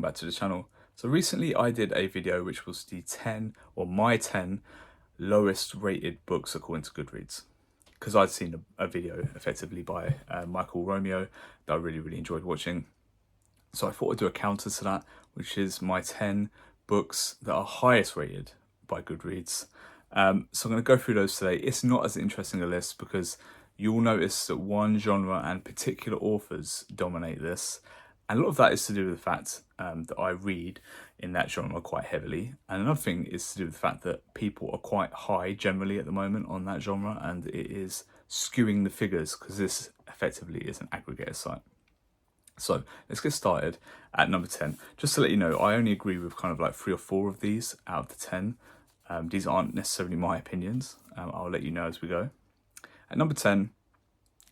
back to the channel. So recently I did a video which was the 10 or my 10 lowest rated books according to Goodreads, because I'd seen a video effectively by Michael Romeo that I really enjoyed watching. So I thought I'd do a counter to that, which is my 10 books that are highest rated by Goodreads. So I'm going to go through those today. It's not as interesting a list because you'll notice that one genre and particular authors dominate this. And a lot of that is to do with the fact that I read in that genre quite heavily. And another thing is to do with the fact that people are quite high generally at the moment on that genre, and it is skewing the figures because this effectively is an aggregator site. So let's get started at number 10. Just to let you know, I only agree with kind of like 3 or 4 of these out of the 10. These aren't necessarily my opinions. I'll let you know as we go. At number 10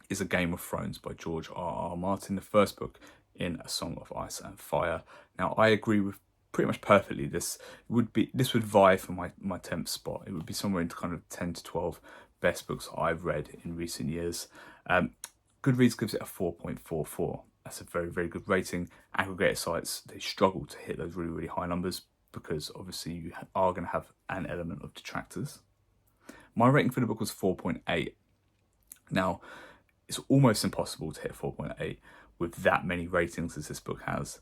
is A Game of Thrones by George R.R. Martin, the first book in A Song of Ice and Fire. Now, I agree with pretty much perfectly. This would vie for my 10th spot. It would be somewhere into kind of 10 to 12 best books I've read in recent years. Goodreads gives it a 4.44. That's a very good rating. Aggregator sites, they struggle to hit those really high numbers because obviously you are going to have an element of detractors. My rating for the book was 4.8. Now, it's almost impossible to hit 4.8 with that many ratings as this book has.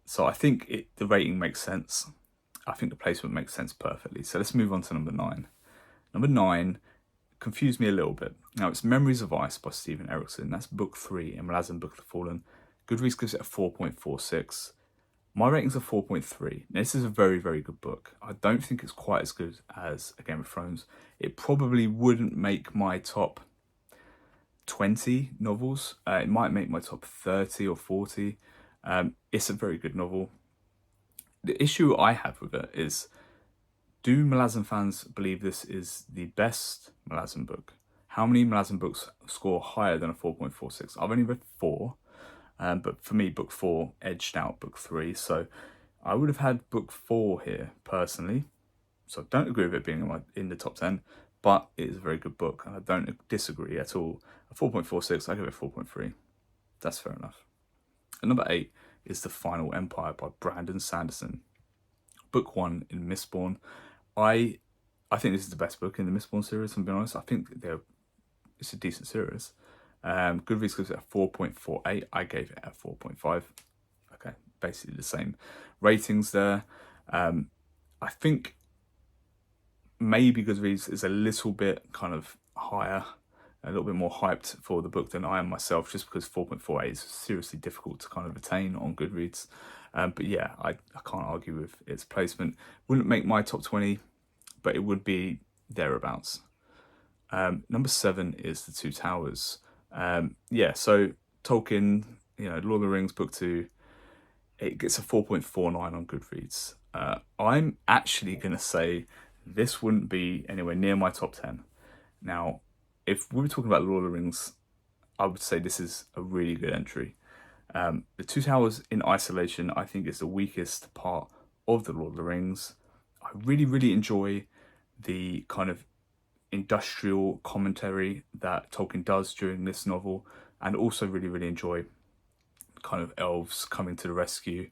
So I think the rating makes sense. I think the placement makes sense perfectly. So let's move on to number 9. Number 9 confused me a little bit. Now, it's Memories of Ice by Stephen Erickson. That's book 3 in Malazan Book of the Fallen. Goodreads gives it a 4.46. My rating's a 4.3. Now, this is a very good book. I don't think it's quite as good as A Game of Thrones. It probably wouldn't make my top 20 novels. It might make my top 30 or 40. It's a very good novel. The issue I have with it is, do Malazan fans believe this is the best Malazan book? How many Malazan books score higher than a 4.46? I've only read 4, but for me, book 4 edged out book 3. So I would have had book 4 here personally. So I don't agree with it being in the top 10, but it is a very good book, and I don't disagree at all. A 4.46, I give it a 4.3. That's fair enough. And number 8 is The Final Empire by Brandon Sanderson. Book 1 in Mistborn. I think this is the best book in the Mistborn series, to be honest. I think it's a decent series. Goodreads gives it a 4.48. I gave it a 4.5. Okay, basically the same ratings there. I think maybe Goodreads is a little bit kind of higher, a little bit more hyped for the book than I am myself, just because 4.48 is seriously difficult to kind of attain on Goodreads. But yeah, I can't argue with its placement. Wouldn't make my top 20, but it would be thereabouts. Number 7 is The Two Towers. Yeah, so Tolkien, Lord of the Rings, book 2, it gets a 4.49 on Goodreads. I'm actually going to say this wouldn't be anywhere near my top 10. Now, if we were talking about Lord of the Rings, I would say this is a really good entry. The Two Towers in isolation, I think, is the weakest part of the Lord of the Rings. I really enjoy the kind of industrial commentary that Tolkien does during this novel, and also really enjoy kind of elves coming to the rescue.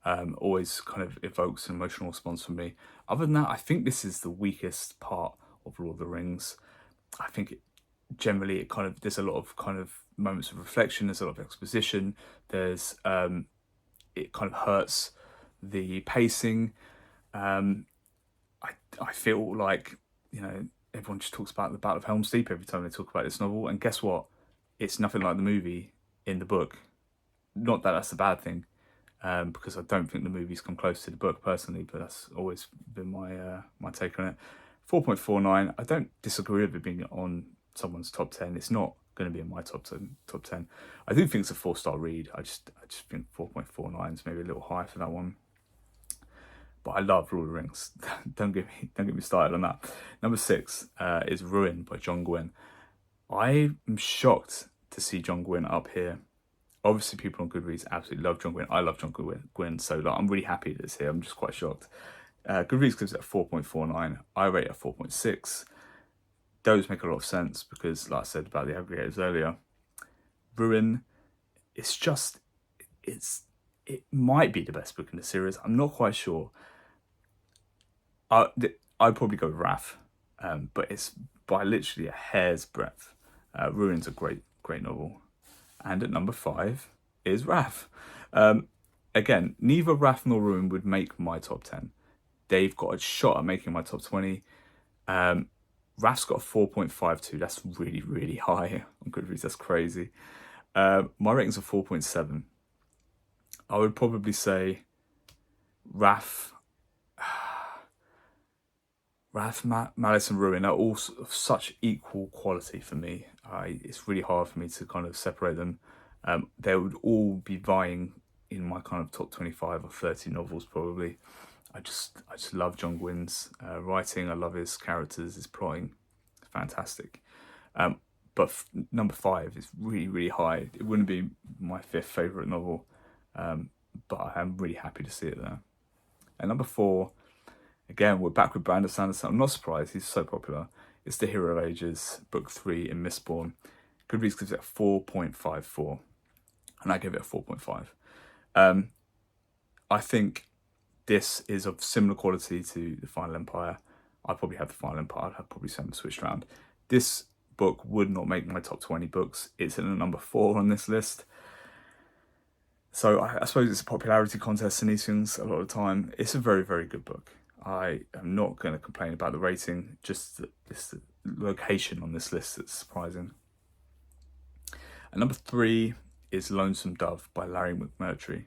Always kind of evokes an emotional response from me. Other than that, I think this is the weakest part of Lord of the Rings. I think generally there's a lot of kind of moments of reflection, there's a lot of exposition, there's it kind of hurts the pacing. I feel like, everyone just talks about the Battle of Helm's Deep every time they talk about this novel, and guess what? It's nothing like the movie in the book. Not that that's a bad thing, because I don't think the movies come close to the book personally, but that's always been my take on it. 4.49. I don't disagree with it being on someone's top 10. It's not going to be in my top 10. I do think it's a 4-star read. I just think 4.49 is maybe a little high for that one. But I love Lord of the Rings. don't get me started on that. Number 6 is Ruin by John Gwynne. I am shocked to see John Gwynne up here. Obviously, people on Goodreads absolutely love John Gwynne. I love John Gwynne, so I'm really happy that it's here. I'm just quite shocked. Goodreads gives it a 4.49. I rate it a 4.6. Those make a lot of sense because, like I said about the aggregators earlier, Ruin, it's it might be the best book in the series. I'm not quite sure. I'd probably go with Wrath, but it's by literally a hair's breadth. Ruin's a great novel. And at number 5 is Wrath. Again, neither Wrath nor Ruin would make my top 10. They've got a shot at making my top 20. Wrath's got a 4.52. That's really, really high on Goodreads. That's crazy. My rating's a 4.7. I would probably say Wrath, Malice and Ruin are all of such equal quality for me. It's really hard for me to kind of separate them. They would all be vying in my kind of top 25 or 30 novels probably. I just love John Gwynn's writing. I love his characters, his plotting. It's fantastic. But number 5 is really, really high. It wouldn't be my 5th favourite novel, but I am really happy to see it there. And number 4, again, we're back with Brandon Sanderson. I'm not surprised, he's so popular. It's The Hero of Ages, book 3 in Mistborn. Goodreads gives it a 4.54, and I give it a 4.5. I think this is of similar quality to The Final Empire. I'd probably have The Final Empire. I'd have probably some switched around. This book would not make my top 20 books. It's in at number 4 on this list. So I suppose it's a popularity contest in these things a lot of the time. It's a very, very good book. I am not going to complain about the rating, just the location on this list that's surprising. And number 3 is Lonesome Dove by Larry McMurtry.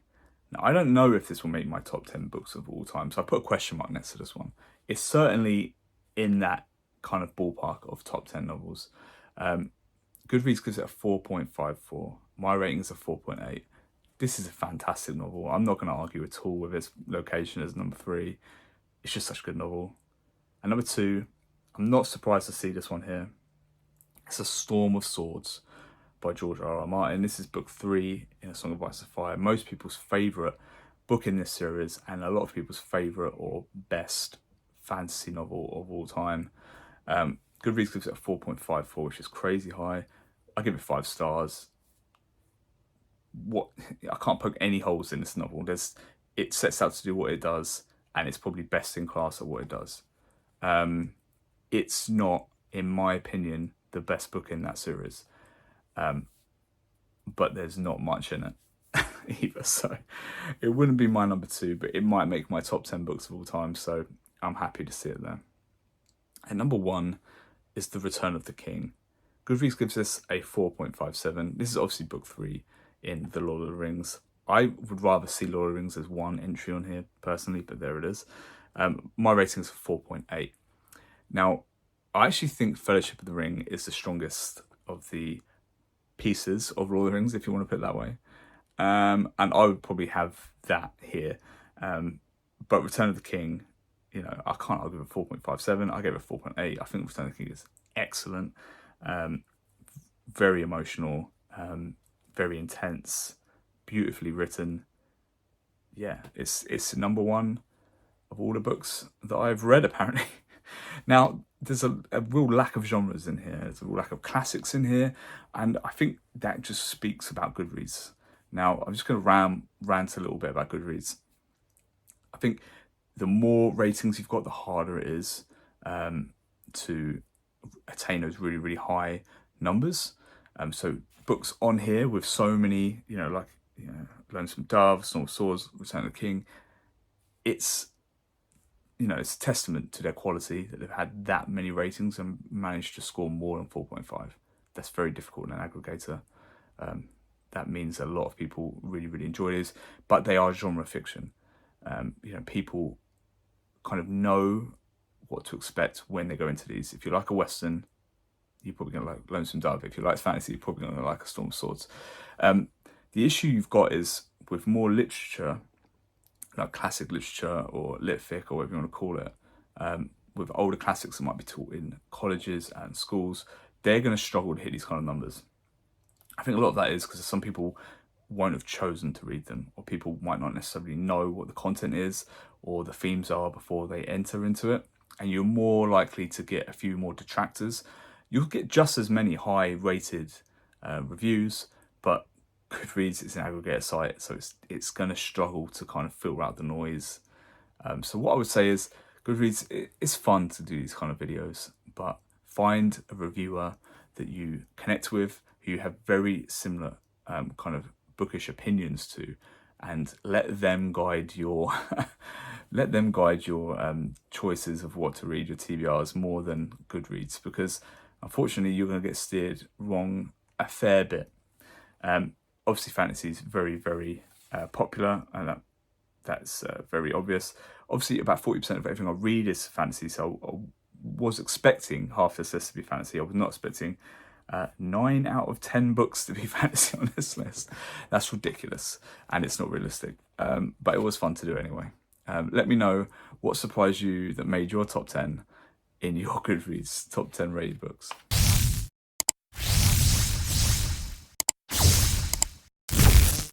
Now, I don't know if this will make my top 10 books of all time, so I put a question mark next to this one. It's certainly in that kind of ballpark of top 10 novels. Goodreads gives it a 4.54. My rating is a 4.8. This is a fantastic novel. I'm not going to argue at all with its location as number 3. It's just such a good novel. And number 2, I'm not surprised to see this one here. It's A Storm of Swords by George R.R. Martin. This is book 3 in A Song of Ice and Fire. Most people's favourite book in this series, and a lot of people's favourite or best fantasy novel of all time. Goodreads gives it a 4.54, which is crazy high. I give it 5 stars. I can't poke any holes in this novel. It sets out to do what it does, and it's probably best in class at what it does. It's not, in my opinion, the best book in that series. But there's not much in it either. So it wouldn't be my number 2, but it might make my top 10 books of all time. So I'm happy to see it there. And number 1 is The Return of the King. Goodreads gives this a 4.57. This is obviously book 3 in The Lord of the Rings. I would rather see Lord of the Rings as one entry on here personally, but there it is. My rating is 4.8. Now, I actually think Fellowship of the Ring is the strongest of the pieces of Lord of the Rings, if you want to put it that way. And I would probably have that here. But Return of the King, I can't argue with 4.57. I gave it a 4.8. I think Return of the King is excellent. Very emotional, very intense, beautifully written. Yeah, it's number 1 of all the books that I've read, apparently. Now, there's a real lack of genres in here. There's a real lack of classics in here. And I think that just speaks about Goodreads. Now, I'm just going to rant a little bit about Goodreads. I think the more ratings you've got, the harder it is to attain those really, really high numbers. So books on here with so many, Lonesome Dove, Storm of Swords, Return of the King, it's a testament to their quality that they've had that many ratings and managed to score more than 4.5. That's very difficult in an aggregator. That means a lot of people really, really enjoy these, but they are genre fiction. People kind of know what to expect when they go into these. If you like a Western, you're probably going to like Lonesome Dove. If you like fantasy, you're probably going to like A Storm of Swords. The issue you've got is with more literature, like classic literature or litfic or whatever you want to call it, with older classics that might be taught in colleges and schools, they're going to struggle to hit these kind of numbers. I think a lot of that is because some people won't have chosen to read them, or people might not necessarily know what the content is or the themes are before they enter into it, and you're more likely to get a few more detractors. You'll get just as many high rated reviews, but Goodreads is an aggregator site, so it's going to struggle to kind of filter out the noise. So what I would say is Goodreads, it's fun to do these kind of videos, but find a reviewer that you connect with, who you have very similar kind of bookish opinions to, and let them guide your choices of what to read, your TBRs, more than Goodreads, because unfortunately you're going to get steered wrong a fair bit. Obviously fantasy is very, very popular, and that's very obvious. Obviously about 40% of everything I read is fantasy, so I was expecting half this list to be fantasy. I was not expecting 9 out of 10 books to be fantasy on this list. That's ridiculous, and it's not realistic, but it was fun to do anyway. Let me know what surprised you that made your top 10 in your Goodreads top 10 rated books.